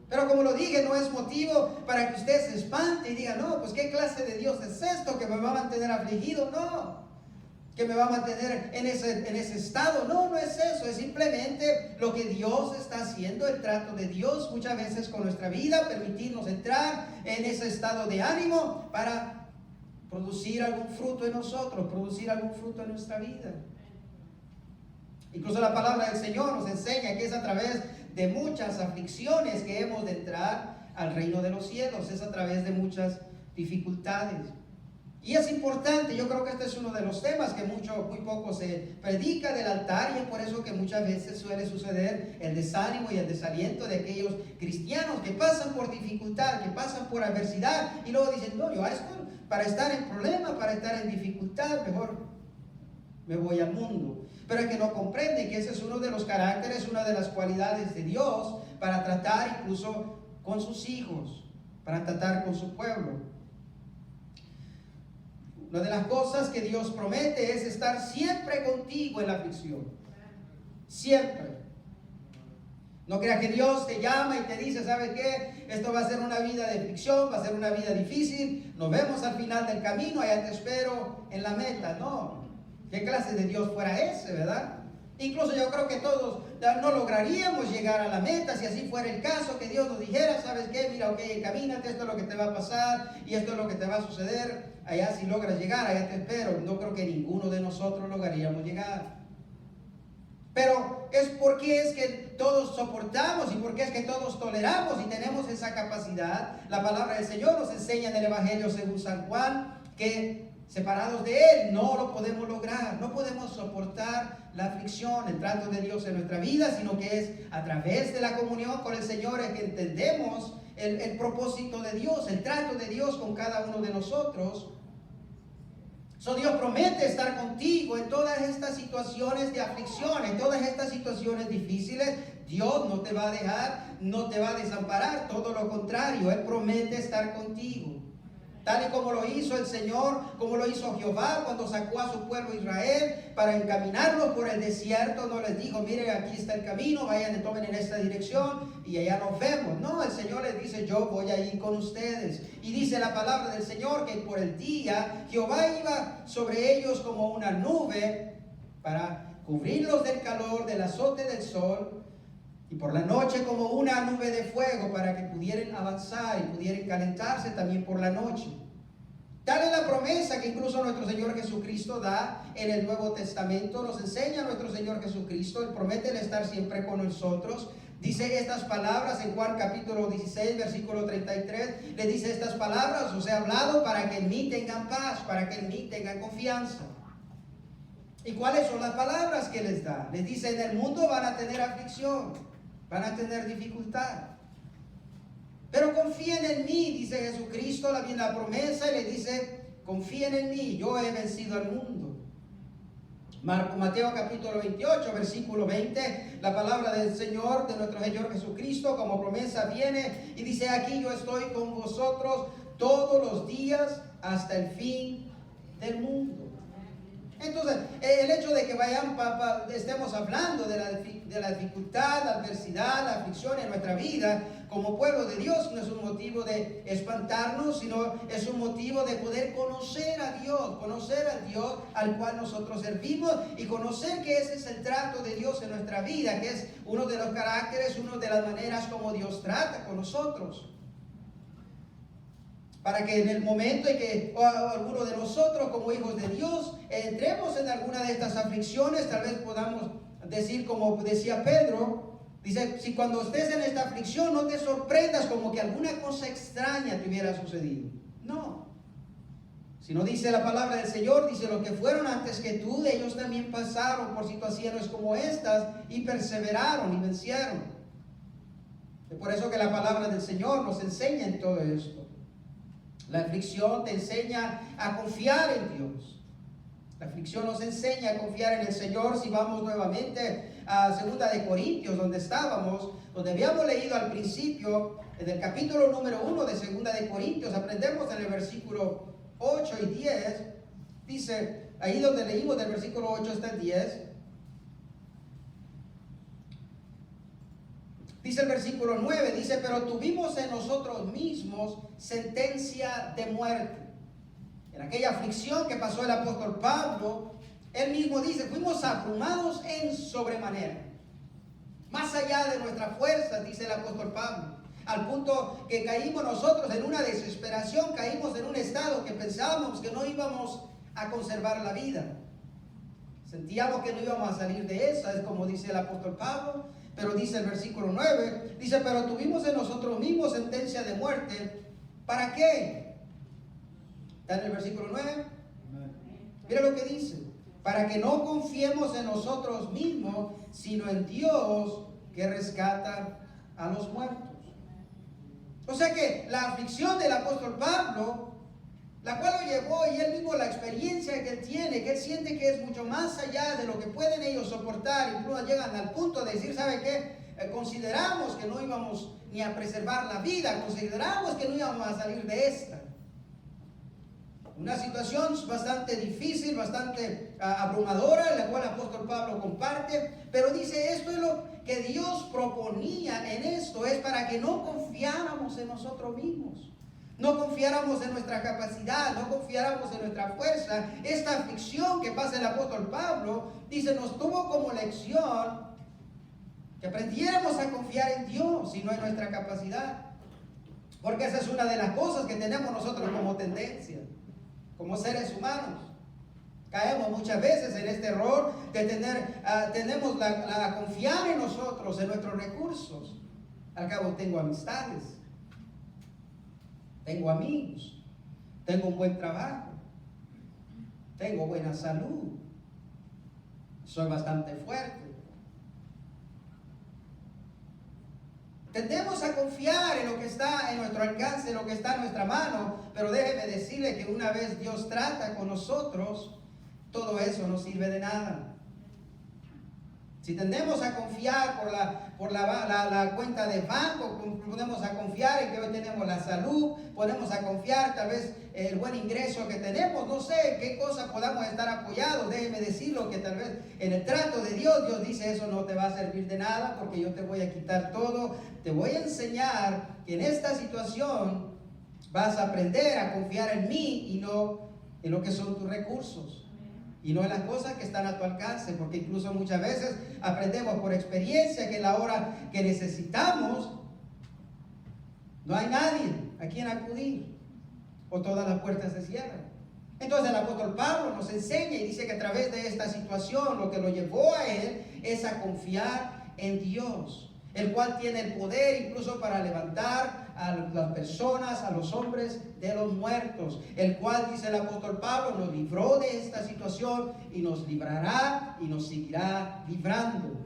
Pero como lo dije, no es motivo para que usted se espante y diga: no, pues qué clase de Dios es esto que me va a mantener afligido. No, que me va a mantener en ese estado. No, no es eso. Es simplemente lo que Dios está haciendo, el trato de Dios muchas veces con nuestra vida, permitirnos entrar en ese estado de ánimo para producir algún fruto en nosotros, producir algún fruto en nuestra vida. Incluso la palabra del Señor nos enseña que es a través de muchas aflicciones que hemos de entrar al reino de los cielos, es a través de muchas dificultades. Y es importante, yo creo que este es uno de los temas que muy poco se predica del altar, y es por eso que muchas veces suele suceder el desánimo y el desaliento de aquellos cristianos que pasan por dificultad, que pasan por adversidad, y luego dicen: no, yo a esto, para estar en problema, para estar en dificultad, mejor me voy al mundo. Pero es que no comprenden que ese es uno de los caracteres, una de las cualidades de Dios para tratar incluso con sus hijos, para tratar con su pueblo. Una de las cosas que Dios promete es estar siempre contigo en la aflicción. Siempre. No creas que Dios te llama y te dice, ¿sabes qué? Esto va a ser una vida de aflicción, va a ser una vida difícil. Nos vemos al final del camino, allá te espero en la meta. No. ¿Qué clase de Dios fuera ese, verdad? Incluso yo creo que todos no lograríamos llegar a la meta si así fuera el caso, que Dios nos dijera, ¿sabes qué? Mira, ok, camínate, esto es lo que te va a pasar y esto es lo que te va a suceder. Allá si logras llegar, allá te espero. No creo que ninguno de nosotros lograríamos llegar. Pero es porque es que todos soportamos y porque es que todos toleramos y tenemos esa capacidad. La palabra del Señor nos enseña en el Evangelio según San Juan que separados de Él no lo podemos lograr. No podemos soportar la aflicción, el trato de Dios en nuestra vida, sino que es a través de la comunión con el Señor es que entendemos el propósito de Dios, el trato de Dios con cada uno de nosotros. Dios promete estar contigo en todas estas situaciones de aflicción, en todas estas situaciones difíciles. Dios no te va a dejar, no te va a desamparar, todo lo contrario, Él promete estar contigo. Tal y como lo hizo el Señor, como lo hizo Jehová cuando sacó a su pueblo Israel para encaminarlos por el desierto. No les dijo, miren, aquí está el camino, vayan y tomen en esta dirección y allá nos vemos. No, el Señor les dice, yo voy a ir con ustedes. Y dice la palabra del Señor que por el día Jehová iba sobre ellos como una nube para cubrirlos del calor, del azote del sol. Y por la noche como una nube de fuego para que pudieran avanzar y pudieran calentarse también por la noche. Tal es la promesa que incluso nuestro Señor Jesucristo da en el Nuevo Testamento. Nos enseña nuestro Señor Jesucristo. Él promete el estar siempre con nosotros. Dice estas palabras en Juan capítulo 16, versículo 33. Le dice estas palabras, os he hablado para que en mí tengan paz, para que en mí tengan confianza. ¿Y cuáles son las palabras que les da? Les dice, en el mundo van a tener aflicción, van a tener dificultad. Pero confíen en mí, dice Jesucristo, la promesa, y le dice, confíen en mí, yo he vencido al mundo. Mateo capítulo 28, versículo 20, la palabra del Señor, de nuestro Señor Jesucristo, como promesa viene, y dice, aquí yo estoy con vosotros todos los días hasta el fin del mundo. Entonces, el hecho de que estemos hablando de la dificultad, la adversidad, la aflicción en nuestra vida como pueblo de Dios no es un motivo de espantarnos, sino es un motivo de poder conocer a Dios, conocer al Dios al cual nosotros servimos y conocer que ese es el trato de Dios en nuestra vida, que es uno de los caracteres, una de las maneras como Dios trata con nosotros. Para que en el momento en que alguno de nosotros como hijos de Dios entremos en alguna de estas aflicciones, tal vez podamos decir como decía Pedro, dice, si cuando estés en esta aflicción no te sorprendas como que alguna cosa extraña te hubiera sucedido. No. Sino dice la palabra del Señor, dice, los que fueron antes que tú, ellos también pasaron por situaciones como estas y perseveraron y vencieron. Es por eso que la palabra del Señor nos enseña en todo esto. La aflicción te enseña a confiar en Dios. La aflicción nos enseña a confiar en el Señor. Si vamos nuevamente a 2 de Corintios, donde estábamos, donde habíamos leído al principio, en el capítulo número 1 de 2 de Corintios, aprendemos en el versículo 8 y 10, dice, ahí donde leímos del versículo 8 hasta el 10, dice el versículo 9, dice, pero tuvimos en nosotros mismos sentencia de muerte. En aquella aflicción que pasó el apóstol Pablo, él mismo dice, fuimos abrumados en sobremanera. Más allá de nuestras fuerzas, dice el apóstol Pablo. Al punto que caímos nosotros en una desesperación, caímos en un estado que pensábamos que no íbamos a conservar la vida. Sentíamos que no íbamos a salir de esa, es como dice el apóstol Pablo. Pero dice el versículo 9, dice, pero tuvimos en nosotros mismos sentencia de muerte. ¿Para qué? ¿Está en el versículo 9? Mira lo que dice. Para que no confiemos en nosotros mismos, sino en Dios que rescata a los muertos. O sea que la aflicción del apóstol Pablo, la cual lo llevó, y él mismo la experiencia que él tiene, que él siente que es mucho más allá de lo que pueden ellos soportar, incluso llegan al punto de decir, ¿sabe qué? Consideramos que no íbamos ni a preservar la vida, consideramos que no íbamos a salir de esta. una situación bastante difícil, bastante abrumadora, la cual el apóstol Pablo comparte, pero dice, esto es lo que Dios proponía en esto, es para que no confiáramos en nosotros mismos, no confiáramos en nuestra capacidad, no confiáramos en nuestra fuerza. Esta aflicción que pasa el apóstol Pablo, dice, nos tuvo como lección que aprendiéramos a confiar en Dios y no en nuestra capacidad. Porque esa es una de las cosas que tenemos nosotros como tendencia, como seres humanos. Caemos muchas veces en este error de tenemos la confiar en nosotros, en nuestros recursos. Al cabo tengo amistades, tengo amigos, tengo un buen trabajo, tengo buena salud, soy bastante fuerte. Tendemos a confiar en lo que está en nuestro alcance, en lo que está en nuestra mano, pero déjeme decirle que una vez Dios trata con nosotros, todo eso no sirve de nada. Si tendemos a confiar por la cuenta de banco, podemos a confiar en que hoy tenemos la salud, podemos a confiar tal vez el buen ingreso que tenemos, no sé qué cosa podamos estar apoyados. Déjeme decirlo que tal vez en el trato de Dios, Dios dice, eso no te va a servir de nada porque yo te voy a quitar todo. Te voy a enseñar que en esta situación vas a aprender a confiar en mí y no en lo que son tus recursos. Y no en las cosas que están a tu alcance, porque incluso muchas veces aprendemos por experiencia que en la hora que necesitamos no hay nadie a quien acudir o todas las puertas se cierran. Entonces el apóstol Pablo nos enseña y dice que a través de esta situación lo que lo llevó a él es a confiar en Dios, el cual tiene el poder incluso para levantar a las personas, a los hombres de los muertos, el cual, dice el apóstol Pablo, nos libró de esta situación y nos librará y nos seguirá librando.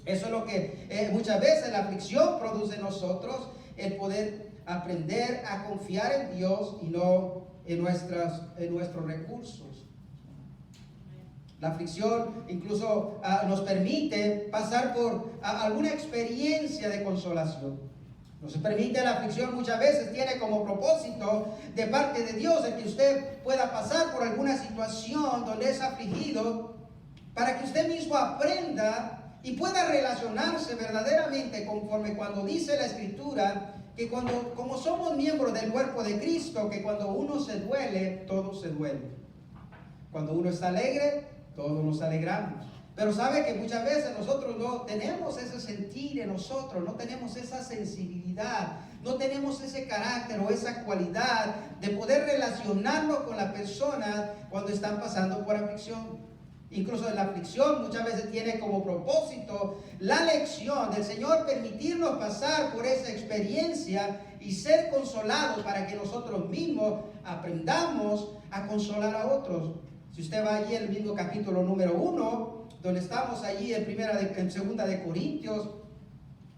Eso es lo que muchas veces la aflicción produce en nosotros, el poder aprender a confiar en Dios y no en nuestros recursos. La aflicción incluso nos permite pasar por alguna experiencia de consolación. Nos permite la aflicción muchas veces, tiene como propósito de parte de Dios el que usted pueda pasar por alguna situación donde es afligido, para que usted mismo aprenda y pueda relacionarse verdaderamente conforme cuando dice la Escritura, que como somos miembros del cuerpo de Cristo, que cuando uno se duele, todo se duele. Cuando uno está alegre, todos nos alegramos. Pero sabe que muchas veces nosotros no tenemos ese sentir en nosotros, no tenemos esa sensibilidad, no tenemos ese carácter o esa cualidad de poder relacionarnos con la persona cuando están pasando por aflicción. Incluso la aflicción muchas veces tiene como propósito la lección del Señor, permitirnos pasar por esa experiencia y ser consolados para que nosotros mismos aprendamos a consolar a otros. Si usted va allí en el mismo capítulo número 1, donde estamos allí en 2 de Corintios,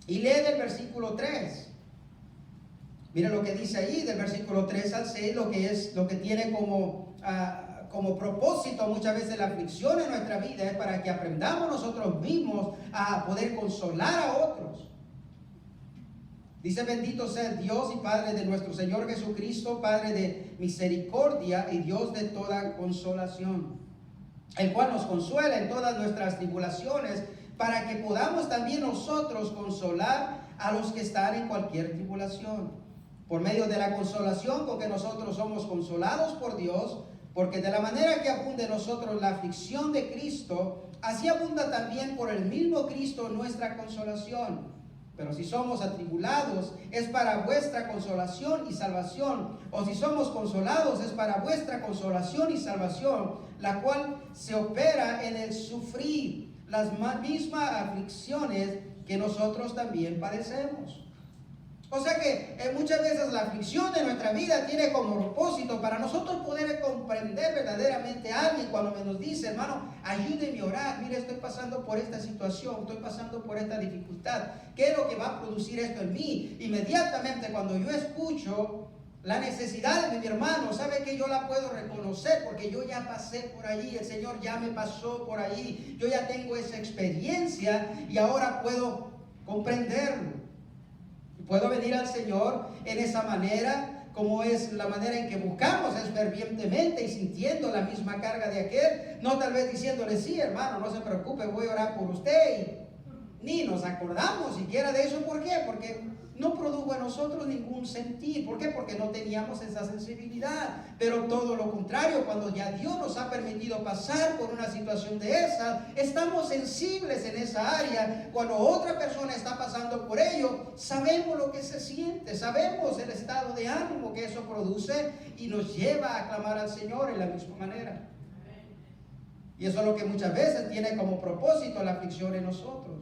y lee del versículo 3. Mira lo que dice allí del versículo 3 al 6, lo que tiene como propósito muchas veces la aflicción en nuestra vida es para que aprendamos nosotros mismos a poder consolar a otros. Dice: bendito sea Dios y Padre de nuestro Señor Jesucristo, Padre de misericordia y Dios de toda consolación, el cual nos consuela en todas nuestras tribulaciones, para que podamos también nosotros consolar a los que están en cualquier tribulación, por medio de la consolación con que nosotros somos consolados por Dios, porque de la manera que abunde en nosotros la aflicción de Cristo, así abunda también por el mismo Cristo nuestra consolación. Pero si somos atribulados, es para vuestra consolación y salvación. O si somos consolados, es para vuestra consolación y salvación, la cual se opera en el sufrir las mismas aflicciones que nosotros también padecemos. O sea que muchas veces la aflicción de nuestra vida tiene como propósito para nosotros poder comprender verdaderamente a alguien cuando nos dice: hermano, ayúdeme a orar, mire, estoy pasando por esta situación, estoy pasando por esta dificultad, ¿qué es lo que va a producir esto en mí? Inmediatamente cuando yo escucho la necesidad de mi hermano, ¿sabe que yo la puedo reconocer? Porque yo ya pasé por allí, el Señor ya me pasó por allí, yo ya tengo esa experiencia y ahora puedo comprenderlo. Puedo venir al Señor en esa manera como es la manera en que buscamos, es fervientemente y sintiendo la misma carga de aquel, no tal vez diciéndole, sí, hermano, no se preocupe, voy a orar por usted, y ni nos acordamos siquiera de eso. ¿Por qué? Porque no produjo en nosotros ningún sentir. ¿Por qué? Porque no teníamos esa sensibilidad. Pero todo lo contrario, cuando ya Dios nos ha permitido pasar por una situación de esa, estamos sensibles en esa área. Cuando otra persona está pasando por ello, sabemos lo que se siente, sabemos el estado de ánimo que eso produce y nos lleva a clamar al Señor en la misma manera. Y eso es lo que muchas veces tiene como propósito la aflicción en nosotros.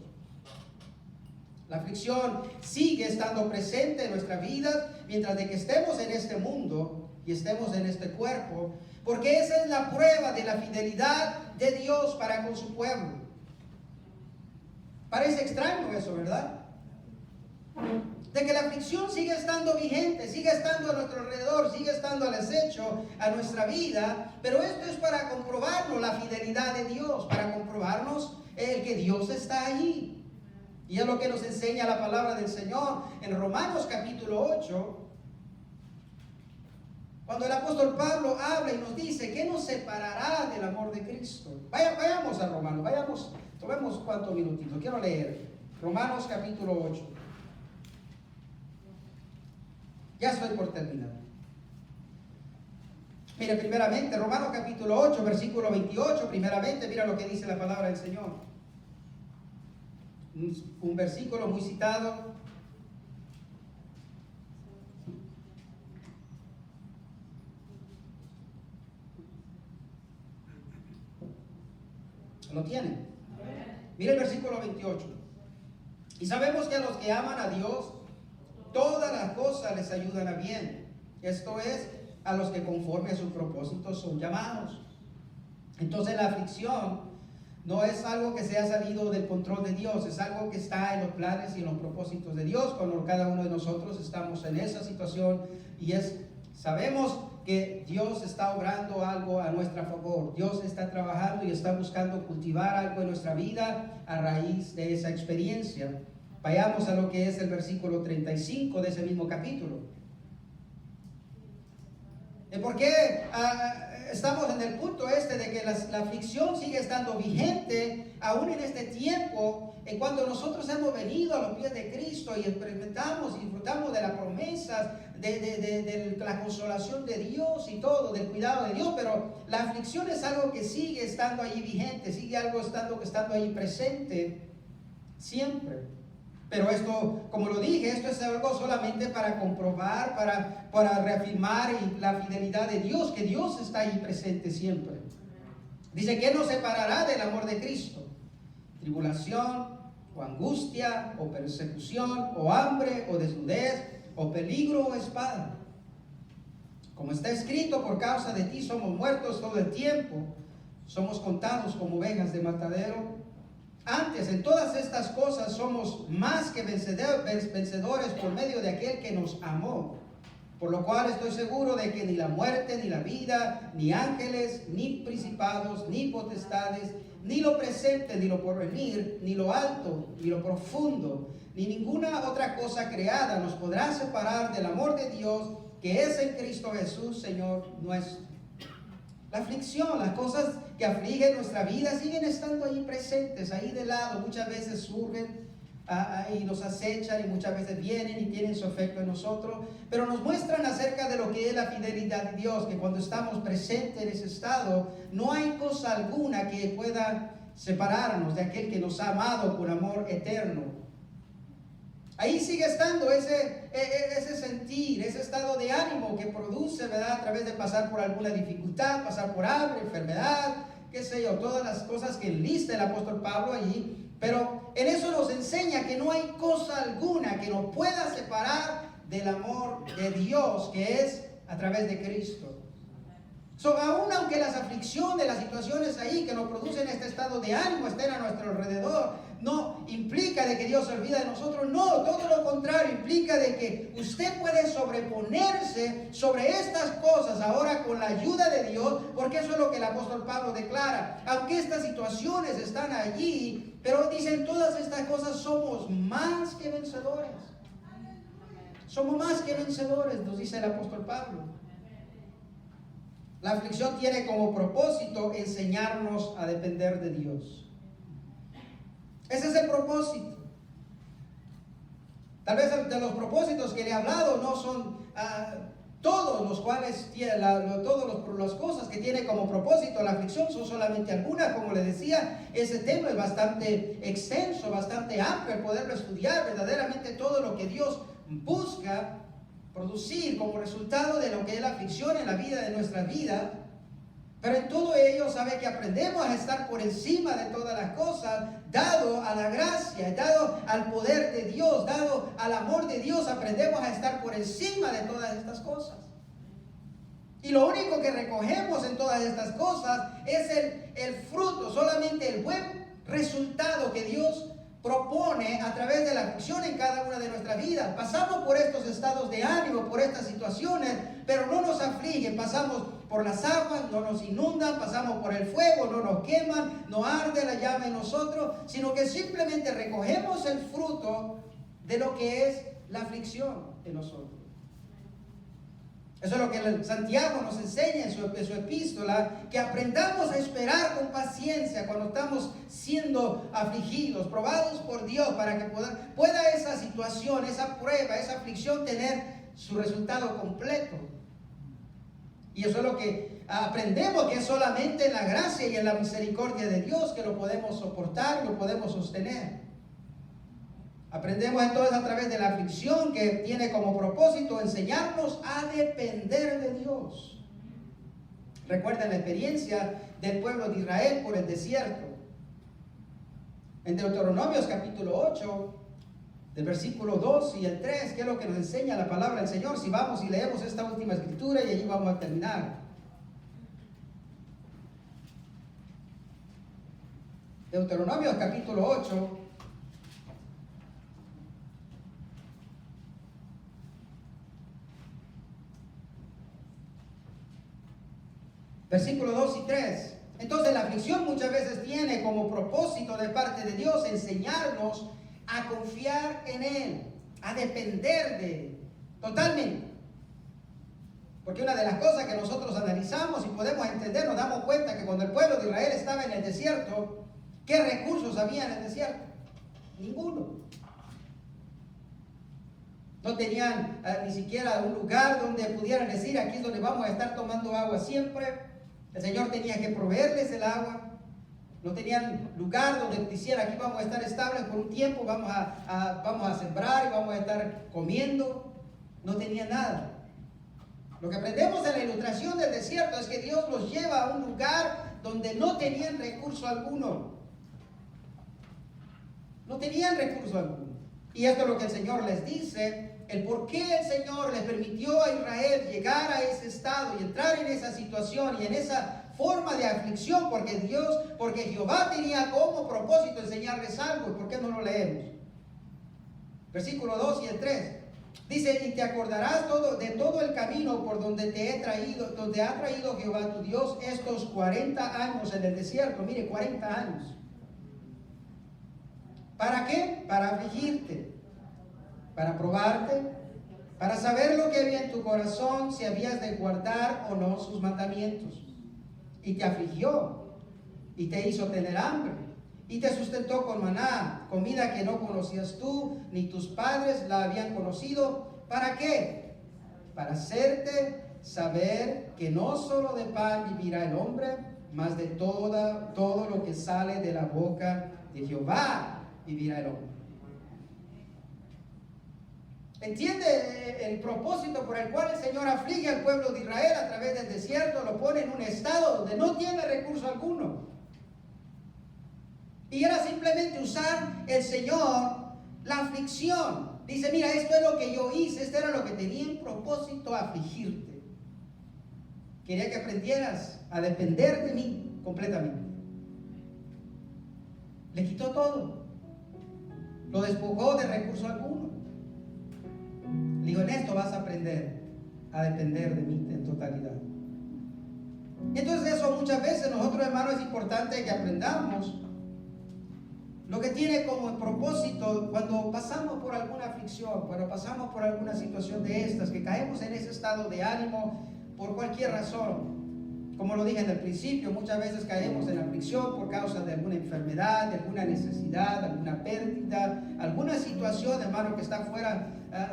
La aflicción sigue estando presente en nuestra vida mientras de que estemos en este mundo y estemos en este cuerpo, porque esa es la prueba de la fidelidad de Dios para con su pueblo. Parece extraño eso, ¿verdad? De que la aflicción sigue estando vigente, sigue estando a nuestro alrededor, sigue estando al acecho a nuestra vida, pero esto es para comprobarnos la fidelidad de Dios, para comprobarnos el que Dios está allí. Y es lo que nos enseña la palabra del Señor en Romanos capítulo 8, cuando el apóstol Pablo habla y nos dice, ¿qué nos separará del amor de Cristo? Vayamos a Romanos, tomemos cuántos minutitos, quiero leer Romanos capítulo 8. Ya estoy por terminar. Mire, primeramente, Romanos capítulo 8, versículo 28, primeramente, mira lo que dice la palabra del Señor. Un versículo muy citado. ¿Lo tienen? Mira el versículo 28. Y sabemos que a los que aman a Dios, todas las cosas les ayudan a bien. Esto es, a los que conforme a sus propósitos son llamados. Entonces la aflicción no es algo que se ha salido del control de Dios, es algo que está en los planes y en los propósitos de Dios. Cuando cada uno de nosotros estamos en esa situación y sabemos que Dios está obrando algo a nuestro favor. Dios está trabajando y está buscando cultivar algo en nuestra vida a raíz de esa experiencia. Vayamos a lo que es el versículo 35 de ese mismo capítulo. ¿Por qué estamos en el punto de que la aflicción sigue estando vigente aún en este tiempo, en cuando nosotros hemos venido a los pies de Cristo y experimentamos y disfrutamos de las promesas, de la consolación de Dios y todo, del cuidado de Dios? Pero la aflicción es algo que sigue estando ahí vigente, sigue estando ahí presente siempre. Pero esto, como lo dije, esto es algo solamente para comprobar, para reafirmar la fidelidad de Dios, que Dios está ahí presente siempre. Dice, ¿qué nos separará del amor de Cristo? Tribulación, o angustia, o persecución, o hambre, o desnudez, o peligro, o espada. Como está escrito, por causa de ti somos muertos todo el tiempo, somos contados como ovejas de matadero. Antes, en todas estas cosas somos más que vencedores por medio de aquel que nos amó. Por lo cual estoy seguro de que ni la muerte, ni la vida, ni ángeles, ni principados, ni potestades, ni lo presente, ni lo porvenir, ni lo alto, ni lo profundo, ni ninguna otra cosa creada nos podrá separar del amor de Dios que es en Cristo Jesús, Señor nuestro. La aflicción, las cosas que afligen nuestra vida siguen estando ahí presentes, ahí de lado. Muchas veces surgen y nos acechan y muchas veces vienen y tienen su efecto en nosotros, pero nos muestran acerca de lo que es la fidelidad de Dios, que cuando estamos presentes en ese estado, no hay cosa alguna que pueda separarnos de aquel que nos ha amado con amor eterno. Ahí sigue estando ese sentir, ese estado de ánimo que produce, ¿verdad? A través de pasar por alguna dificultad, pasar por hambre, enfermedad, qué sé yo, todas las cosas que enlista el apóstol Pablo allí. Pero en eso nos enseña que no hay cosa alguna que nos pueda separar del amor de Dios, que es a través de Cristo. Aún aunque las aflicciones, las situaciones ahí que nos producen este estado de ánimo estén a nuestro alrededor, no implica de que Dios se olvida de nosotros. No, todo lo contrario, implica de que usted puede sobreponerse sobre estas cosas ahora con la ayuda de Dios, porque eso es lo que el apóstol Pablo declara. Aunque estas situaciones están allí, pero dicen, todas estas cosas somos más que vencedores. Somos más que vencedores, nos dice el apóstol Pablo. La aflicción tiene como propósito enseñarnos a depender de Dios. Ese es el propósito. Tal vez de los propósitos que le he hablado no son todos los cuales, todas las cosas que tiene como propósito la aflicción son solamente algunas. Como le decía, ese tema es bastante extenso, bastante amplio, el poderlo estudiar verdaderamente todo lo que Dios busca producir como resultado de lo que es la aflicción en la vida de nuestra vida. Pero en todo ello sabe que aprendemos a estar por encima de todas las cosas, dado a la gracia, dado al poder de Dios, dado al amor de Dios, aprendemos a estar por encima de todas estas cosas. Y lo único que recogemos en todas estas cosas es el fruto, solamente el buen resultado que Dios propone a través de la aflicción en cada una de nuestras vidas. Pasamos por estos estados de ánimo, por estas situaciones, pero no nos afligen. Pasamos por las aguas, no nos inundan, pasamos por el fuego, no nos queman, no arde la llama en nosotros, sino que simplemente recogemos el fruto de lo que es la aflicción en nosotros. Eso es lo que Santiago nos enseña en su epístola, que aprendamos a esperar con paciencia cuando estamos siendo afligidos, probados por Dios, para que pueda esa situación, esa prueba, esa aflicción tener su resultado completo. Y eso es lo que aprendemos, que es solamente en la gracia y en la misericordia de Dios que lo podemos soportar, lo podemos sostener. Aprendemos entonces a través de la aflicción, que tiene como propósito enseñarnos a depender de Dios. Recuerden la experiencia del pueblo de Israel por el desierto. En Deuteronomios capítulo 8, del versículo 2 y el 3, que es lo que nos enseña la palabra del Señor. Si vamos y leemos esta última escritura, y allí vamos a terminar. Deuteronomios capítulo 8, versículos 2 y 3. Entonces la aflicción muchas veces tiene como propósito de parte de Dios enseñarnos a confiar en Él, a depender de Él, totalmente. Porque una de las cosas que nosotros analizamos y podemos entender, nos damos cuenta que cuando el pueblo de Israel estaba en el desierto, ¿qué recursos había en el desierto? Ninguno. No tenían ni siquiera un lugar donde pudieran decir, aquí es donde vamos a estar tomando agua siempre. El Señor tenía que proveerles el agua. No tenían lugar donde diciera, aquí vamos a estar estables por un tiempo, vamos a sembrar y vamos a estar comiendo. No tenían nada. Lo que aprendemos en la ilustración del desierto es que Dios los lleva a un lugar donde no tenían recurso alguno. No tenían recurso alguno. Y esto es lo que el Señor les dice, el por qué el Señor les permitió a Israel llegar a ese estado y entrar en esa situación y en esa forma de aflicción, porque Jehová tenía como propósito enseñarles algo. ¿Y por qué no lo leemos? Versículo 2 y el 3. Dice, y te acordarás de todo el camino por donde te he traído, donde ha traído Jehová tu Dios estos 40 años en el desierto. Mire, 40 años. ¿Para qué? Para afligirte, para probarte, para saber lo que había en tu corazón, si habías de guardar o no sus mandamientos. Y te afligió, y te hizo tener hambre, y te sustentó con maná, comida que no conocías tú, ni tus padres la habían conocido. ¿Para qué? Para hacerte saber que no solo de pan vivirá el hombre, mas de todo lo que sale de la boca de Jehová vivirá el hombre. ¿Entiende el propósito por el cual el Señor aflige al pueblo de Israel a través del desierto? Lo pone en un estado donde no tiene recurso alguno. Y era simplemente usar el Señor la aflicción. Dice, mira, esto es lo que yo hice, esto era lo que tenía en propósito, afligirte. Quería que aprendieras a depender de mí completamente. Le quitó todo. Lo despojó de recurso alguno. Le digo, en esto vas a aprender a depender de mí en totalidad. Entonces eso muchas veces nosotros, hermanos, es importante que aprendamos lo que tiene como propósito cuando pasamos por alguna aflicción, cuando pasamos por alguna situación de estas, que caemos en ese estado de ánimo por cualquier razón. Como lo dije en el principio, muchas veces caemos en aflicción por causa de alguna enfermedad, de alguna necesidad, alguna pérdida, alguna situación, hermano, que está fuera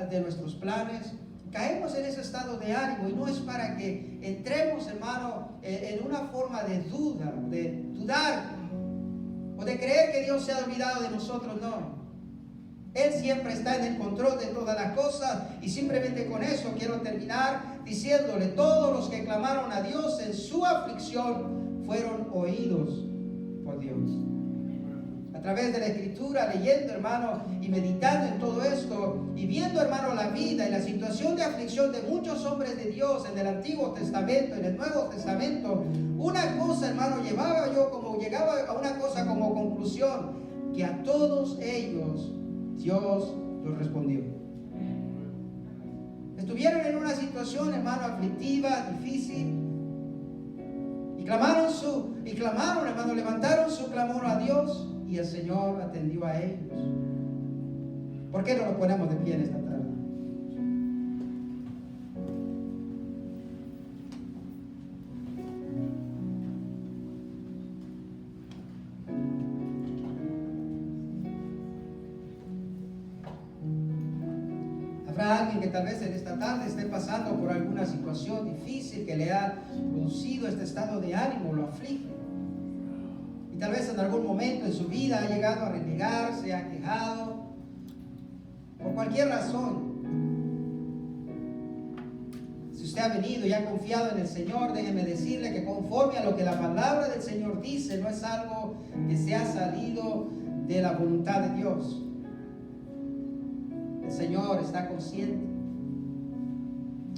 de nuestros planes. Caemos en ese estado de ánimo y no es para que entremos, hermano, en una forma de duda, de dudar o de creer que Dios se ha olvidado de nosotros, no. Él siempre está en el control de todas las cosas y simplemente con eso quiero terminar diciéndole, todos los que clamaron a Dios en su aflicción fueron oídos por Dios. A través de la Escritura, leyendo, hermano, y meditando en todo esto y viendo, hermano, la vida y la situación de aflicción de muchos hombres de Dios en el Antiguo Testamento, en el Nuevo Testamento, una cosa, hermano, llegaba a una cosa como conclusión, que a todos ellos Dios los respondió. Estuvieron en una situación, hermano, aflictiva, difícil, y clamaron, hermano, levantaron su clamor a Dios y el Señor atendió a ellos. ¿Por qué no nos ponemos de pie en esta tarde? Habrá alguien que tal vez en esta tarde esté pasando por alguna situación difícil que le ha producido este estado de ánimo, lo aflige. Y tal vez en algún momento en su vida ha llegado a renegar, se ha quejado, por cualquier razón. Si usted ha venido y ha confiado en el Señor, déjeme decirle que conforme a lo que la palabra del Señor dice, no es algo que se ha salido de la voluntad de Dios. El Señor está consciente.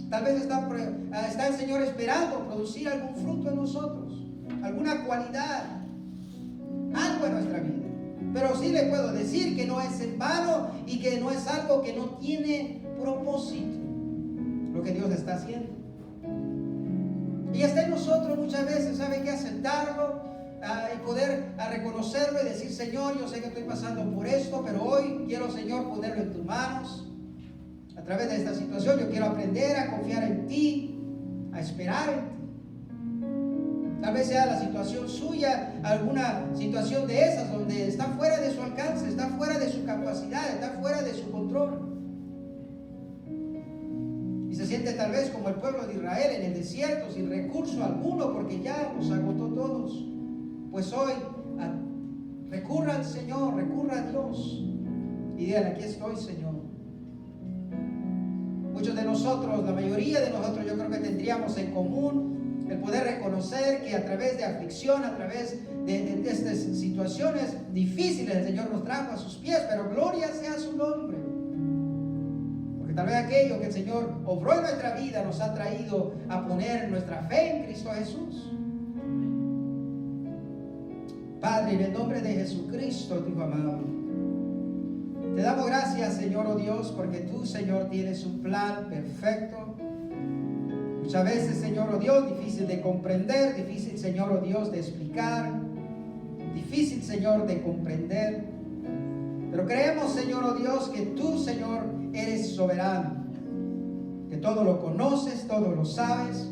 Tal vez está el Señor esperando producir algún fruto en nosotros, alguna cualidad, algo en nuestra vida. Pero sí le puedo decir que no es en vano y que no es algo que no tiene propósito lo que Dios está haciendo. Y está en nosotros muchas veces, ¿sabe qué? Aceptarlo y poder reconocerlo y decir, Señor, yo sé que estoy pasando por esto, pero hoy quiero, Señor, ponerlo en tus manos. A través de esta situación yo quiero aprender a confiar en ti, a esperar en ti. Tal vez sea la situación suya, alguna situación de esas donde está fuera de su alcance, está fuera de su capacidad, está fuera de su control. Y se siente tal vez como el pueblo de Israel en el desierto, sin recurso alguno, porque ya los agotó todos. Pues hoy recurra al Señor, recurra a Dios y dígale, aquí estoy, Señor. Muchos de nosotros, la mayoría de nosotros, yo creo que tendríamos en común el poder reconocer que a través de aflicción, a través de estas situaciones difíciles, el Señor nos trajo a sus pies, pero gloria sea su nombre. Porque tal vez aquello que el Señor obró en nuestra vida nos ha traído a poner nuestra fe en Cristo Jesús. Padre, en el nombre de Jesucristo, tu Hijo amado, te damos gracias, Señor, oh Dios, porque tú, Señor, tienes un plan perfecto. Muchas veces, Señor, oh Dios, difícil de comprender, difícil, Señor, oh Dios, de explicar, difícil, Señor, de comprender. Pero creemos, Señor, oh Dios, que tú, Señor, eres soberano, que todo lo conoces, todo lo sabes.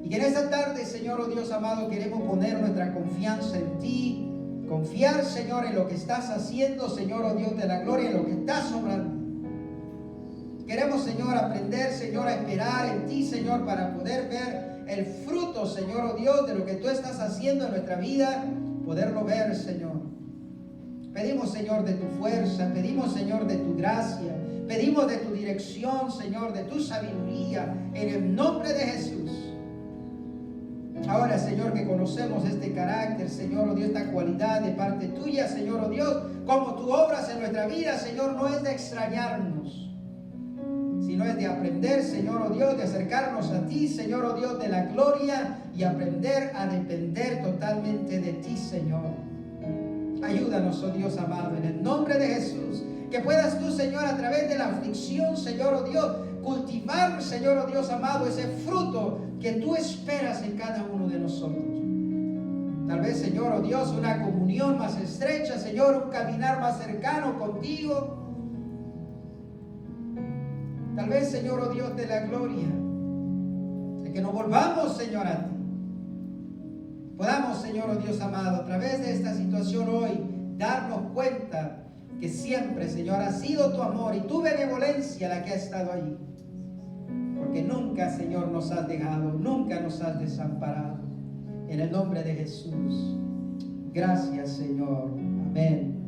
Y que en esta tarde, Señor, oh Dios amado, queremos poner nuestra confianza en ti. Confiar, Señor, en lo que estás haciendo, Señor, oh Dios de la gloria, en lo que estás obrando. Queremos, Señor, aprender, Señor, a esperar en ti, Señor, para poder ver el fruto, Señor, oh Dios, de lo que tú estás haciendo en nuestra vida, poderlo ver, Señor. Pedimos, Señor, de tu fuerza, pedimos, Señor, de tu gracia, pedimos de tu dirección, Señor, de tu sabiduría, en el nombre de Jesús. Ahora, Señor, que conocemos este carácter, Señor, oh Dios, esta cualidad de parte tuya, Señor, oh Dios, como tú obras en nuestra vida, Señor, no es de extrañarnos, sino es de aprender, Señor, oh Dios, de acercarnos a ti, Señor, oh Dios, de la gloria y aprender a depender totalmente de ti, Señor. Ayúdanos, oh Dios amado, en el nombre de Jesús, que puedas tú, Señor, a través de la aflicción, Señor, oh Dios, cultivar, Señor, oh Dios amado, ese fruto que tú esperas en cada uno de nosotros. Tal vez, Señor, oh Dios, una comunión más estrecha, Señor, un caminar más cercano contigo. Tal vez, Señor, oh Dios de la gloria, de que nos volvamos, Señor, a ti. Podamos, Señor, oh Dios amado, a través de esta situación hoy, darnos cuenta que siempre, Señor, ha sido tu amor y tu benevolencia la que ha estado allí. Porque nunca, Señor, nos has dejado, nunca nos has desamparado. En el nombre de Jesús. Gracias, Señor. Amén.